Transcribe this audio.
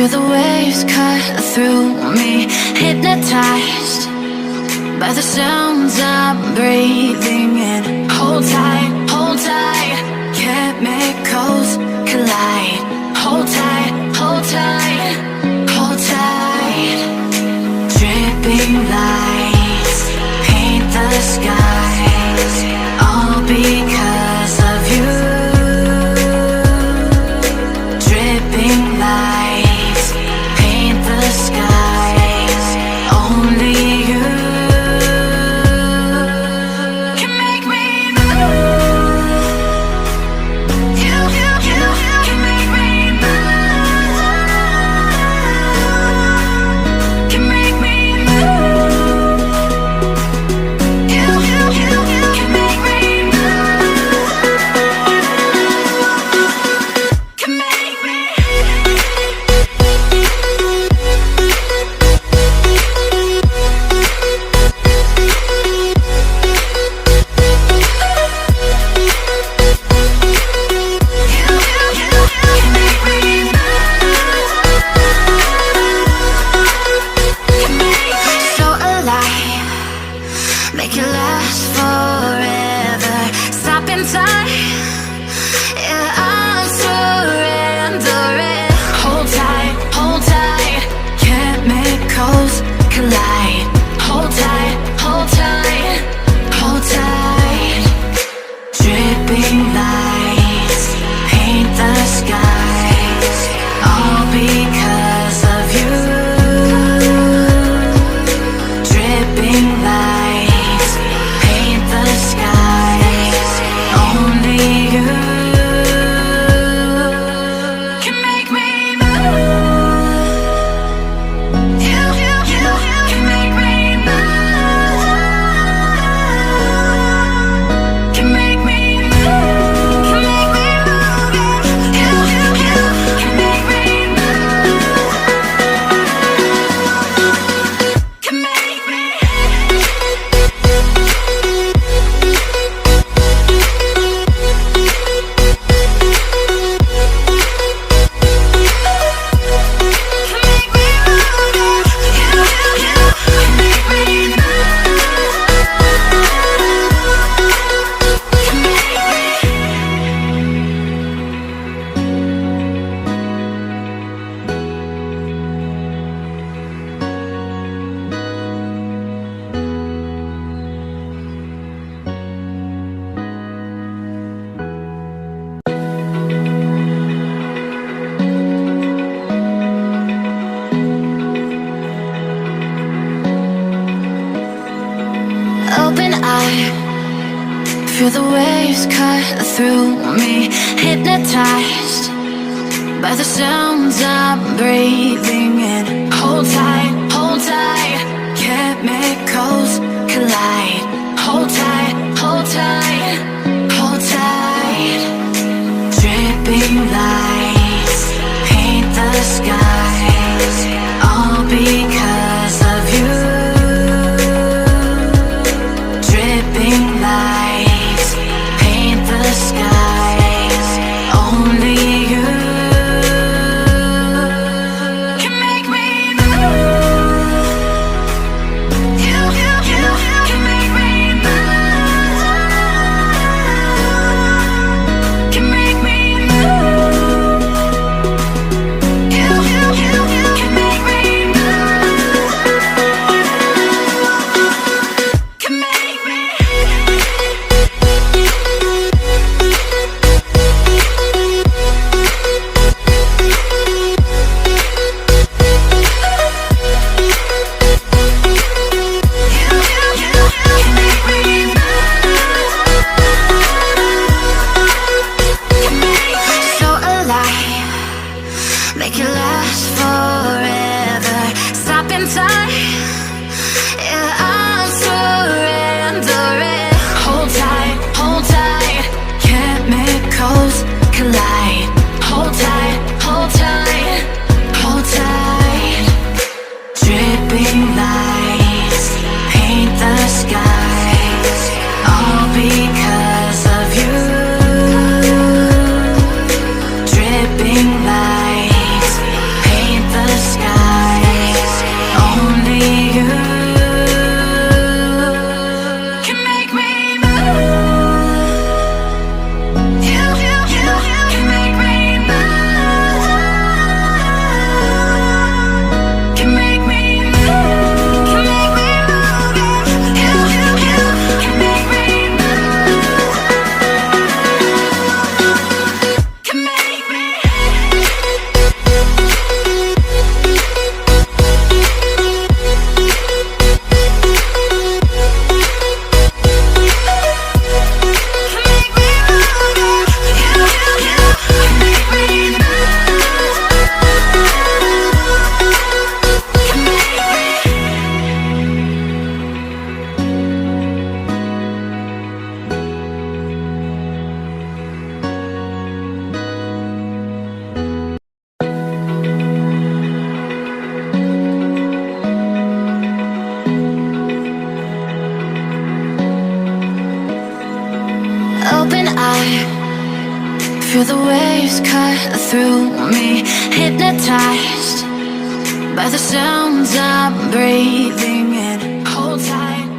Feel the waves cut through me, hypnotized by the sounds I'm breathing in. Hold tight, hold tight, chemicals collide. Hold tight, hold tight, hold tight. Dripping lights paint the skies, all because of you. Dripping lights paint the skies, only you can make me move. You can make me move. Can make me move. You can make me move. Can make me. So alive, make it last forever. Stop in time, yeah, I'm surrendering. Hold tight, chemicals collide. Hold tight, hold tight, hold tight. Dripping lights paint the skies, all because of you. Dripping lights paint the skies, only you can make me move. You can make me move. Can make me move. Can make me move. You can make me move. Can make me. Open eye, feel the waves cut through me, hypnotized by the sounds I'm breathing in. Hold tight, chemicals collide. Hold tight, hold tight, hold tight. Dripping lights paint the skies, all because of you. Dripping lights paint the skies, only you can make me move. You can make me move. Can make me move. You can make me move. Can make me. So alive, make it last forever. Stop in time, yeah, I'm surrendering. Hold tight, chemicals collide. Hold tight, hold tight, hold tight. Dripping lights paint the skies, all because of you. Dripping lights paint the Feel the waves cut through me, hypnotized by the sounds I'm breathing in. Hold tight.